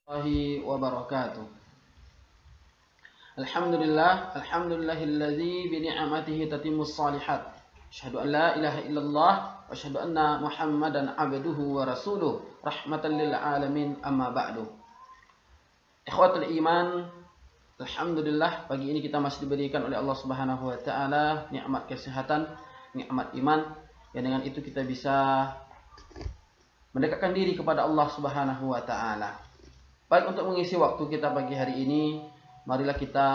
Warahmatullahi wabarakatuh. Alhamdulillahilladzi bi ni'matihi tatimmus shalihat. Asyhadu an la ilaha illallah wa asyhadu anna Muhammadan abduhu wa rasuluh rahmatan lil alamin amma ba'du. Ikhwatul iman, alhamdulillah pagi ini kita masih diberikan oleh Allah Subhanahu wa taala nikmat kesehatan, nikmat iman, yang dengan itu kita bisa mendekatkan diri kepada Allah Subhanahu wa taala. Baik, untuk mengisi waktu kita pagi hari ini, marilah kita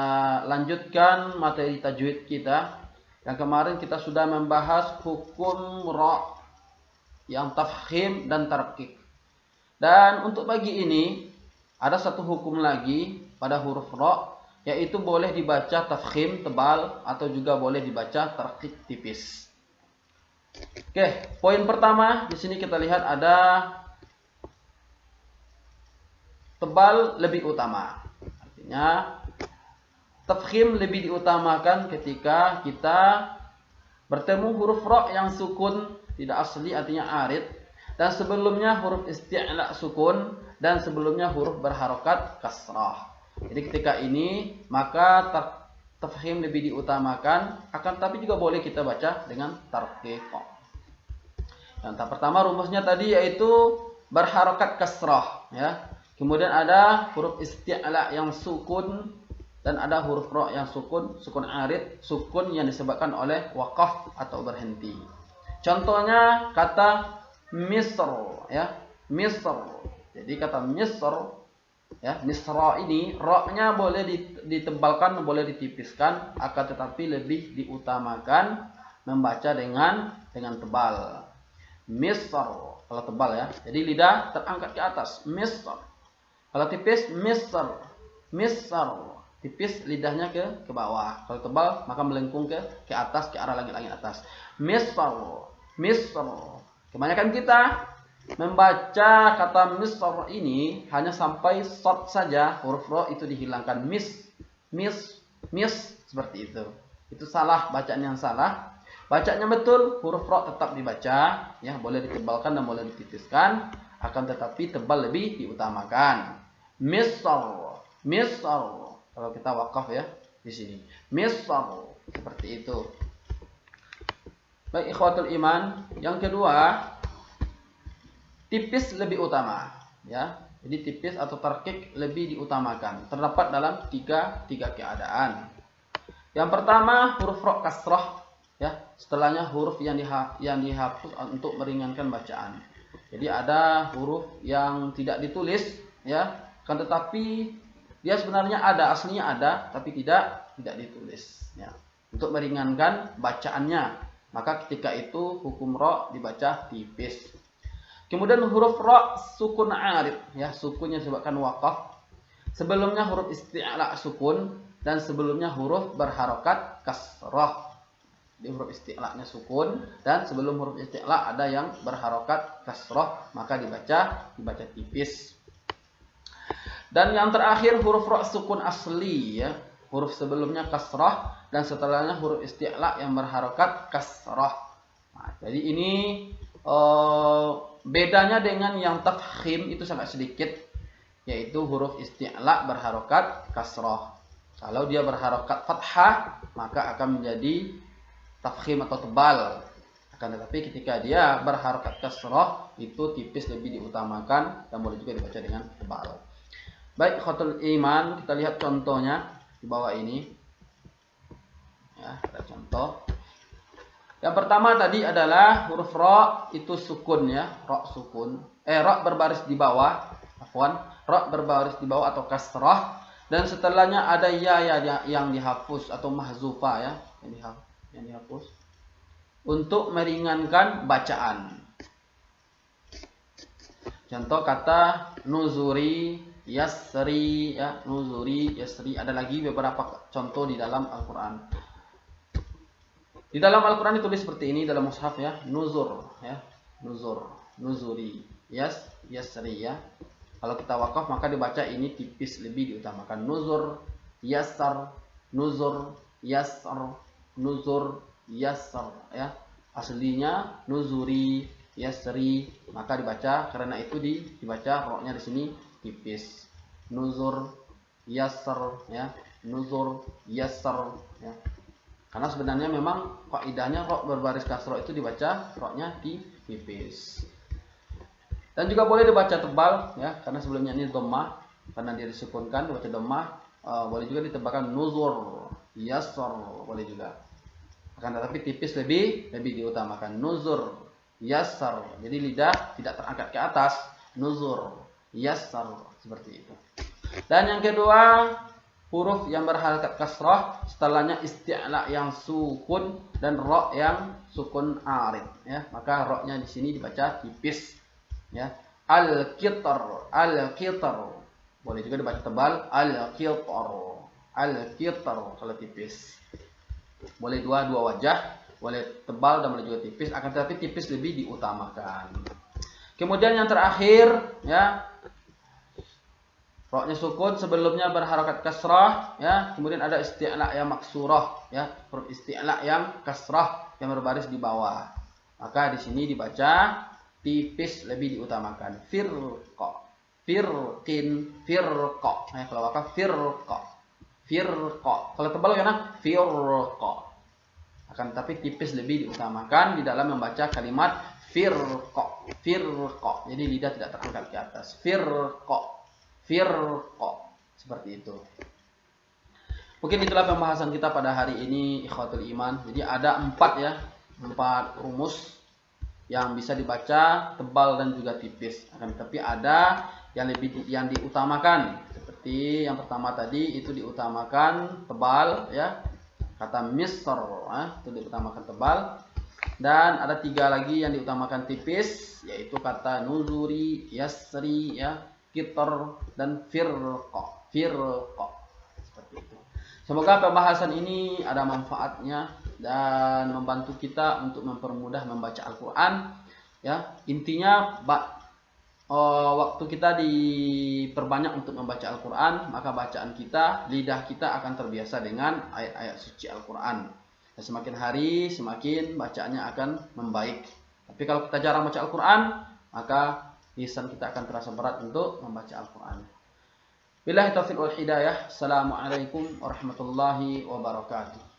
lanjutkan materi tajwid kita. Yang kemarin kita sudah membahas hukum ra yang tafkhim dan tarqiq. Dan untuk pagi ini ada satu hukum lagi pada huruf ra, yaitu boleh dibaca tafkhim tebal atau juga boleh dibaca tarqiq tipis. Oke, poin pertama di sini kita lihat ada tebal lebih utama. Artinya tafkhim lebih diutamakan ketika kita bertemu huruf ra yang sukun tidak asli, artinya arid, dan sebelumnya huruf isti'la sukun, dan sebelumnya huruf berharokat kasrah. Jadi ketika ini maka tafkhim lebih diutamakan, akan tapi juga boleh kita baca dengan tarqiq. Yang pertama rumusnya tadi yaitu berharokat kasrah, ya. Kemudian ada huruf isti'la yang sukun dan ada huruf ra yang sukun arid, sukun yang disebabkan oleh waqaf atau berhenti. Contohnya kata Misr, ya, Misr. Jadi kata Misr, ya, Misra ini ra-nya boleh ditebalkan, boleh ditipiskan, akan tetapi lebih diutamakan membaca dengan tebal. Misr kalau tebal, ya. Jadi lidah terangkat ke atas, Misr. Kalau tipis, Misr, tipis lidahnya ke bawah. Kalau tebal maka melengkung ke atas, ke arah langit-langit atas. Misr. Kebanyakan kita membaca kata Misr ini hanya sampai short saja, huruf ra itu dihilangkan, mis seperti itu. Itu salah, bacaan yang salah. Bacanya betul, huruf ra tetap dibaca, ya, boleh ditebalkan dan boleh ditipiskan, akan tetapi tebal lebih diutamakan. Misr. Kalau kita wakaf, ya, di sini. Misr, seperti itu. Baik, ikhwatul iman, yang kedua tipis lebih utama, ya. Jadi tipis atau tarqiq lebih diutamakan. Terdapat dalam tiga keadaan. Yang pertama huruf ra kasrah, ya. Setelahnya huruf yang dihapus untuk meringankan bacaan. Jadi ada huruf yang tidak ditulis, ya, kan tetapi dia sebenarnya ada, aslinya ada, tapi tidak ditulis, ya, untuk meringankan bacaannya. Maka ketika itu hukum ra dibaca tipis. Kemudian huruf ra sukun arid, ya, sukunnya disebabkan waqaf. Sebelumnya huruf isti'la sukun dan sebelumnya huruf berharokat kasrah. Di huruf isti'la-nya sukun dan sebelum huruf isti'la ada yang berharokat kasrah, maka dibaca tipis. Dan yang terakhir huruf ra sukun asli, ya. Huruf sebelumnya kasrah dan setelahnya huruf isti'la yang berharokat kasrah. Nah, jadi ini bedanya dengan yang tafkhim itu sangat sedikit, yaitu huruf isti'la berharokat kasrah. Kalau dia berharokat fathah maka akan menjadi tafkhim atau tebal. Akan tetapi ketika dia berharokat kasrah itu tipis lebih diutamakan dan boleh juga dibaca dengan tebal. Baik, ikhwatul iman, kita lihat contohnya di bawah ini. Ya, ada contoh. Yang pertama tadi adalah huruf ra itu sukun, ya, ra sukun. Ra berbaris di bawah, ra berbaris di bawah atau kasrah, dan setelahnya ada ya yang dihapus atau mahzufa, ya, yang dihapus untuk meringankan bacaan. Contoh kata nuzuri yasri, ya, nuzuri yasri. Ada lagi beberapa contoh di dalam Al-Quran. Di dalam Al-Quran ditulis seperti ini dalam mushaf, ya, nuzur, ya, nuzuri yasri, ya. Kalau kita wakaf maka dibaca ini tipis lebih diutamakan, nuzur yasar, ya. Aslinya nuzuri yasri, maka dibaca karena itu dibaca ra-nya di sini tipis. nuzur, yasr, ya, nuzur, yasr, ya. Karena sebenarnya memang kaidahnya ro berbaris kasroh itu dibaca ro-nya tipis. Dan juga boleh dibaca tebal, ya, karena sebelumnya ini dhammah, karena dia disukunkan dibaca dhammah. Boleh juga ditebalkan nuzur, yasr, boleh juga. Akan tetapi tipis lebih diutamakan, nuzur, yasr. Jadi lidah tidak terangkat ke atas, nuzur, yasr, seperti itu. Dan yang kedua, huruf yang berharakat kasrah, setelahnya isti'la yang sukun dan ro yang sukun arid, ya. Maka ro-nya di sini dibaca tipis, ya. Al-qitr, al-qitr. Boleh juga dibaca tebal, al-qitr, al-qitr kalau tipis. Boleh dua wajah, boleh tebal dan boleh juga tipis, akan tetapi tipis lebih diutamakan. Kemudian yang terakhir, ya, ro-nya sukun, sebelumnya berharakat kasrah, ya. Kemudian ada isti'la yang maksurah, ya, huruf isti'la yang kasrah yang berbaris di bawah. Maka di sini dibaca tipis lebih diutamakan. Firqa, firqin, firqa. Kalau wakaf firqa, firqa. Kalau tebal kan firqa. Akan tapi tipis lebih diutamakan di dalam membaca kalimat firqa, firqa. Jadi lidah tidak terangkat ke atas. Firqa, firqa, seperti itu. Mungkin itulah pembahasan kita pada hari ini, ikhwatul iman. Jadi ada 4 rumus yang bisa dibaca tebal dan juga tipis. Akan tetapi ada yang diutamakan. Seperti yang pertama tadi itu diutamakan tebal, ya. Kata misr, itu diutamakan tebal. Dan ada 3 lagi yang diutamakan tipis, yaitu kata nuzuri, yasri, ya, qitr, dan firqa, firqa. Seperti itu. Semoga pembahasan ini ada manfaatnya dan membantu kita untuk mempermudah membaca Al-Quran, ya. Intinya waktu kita diperbanyak untuk membaca Al-Quran, maka bacaan kita, lidah kita akan terbiasa dengan ayat-ayat suci Al-Quran. Dan semakin hari semakin bacaannya akan membaik. Tapi kalau kita jarang baca Al-Quran, maka lisan kita akan terasa berat untuk membaca Al-Quran. Billahi taufiq wal hidayah. Assalamualaikum warahmatullahi wabarakatuh.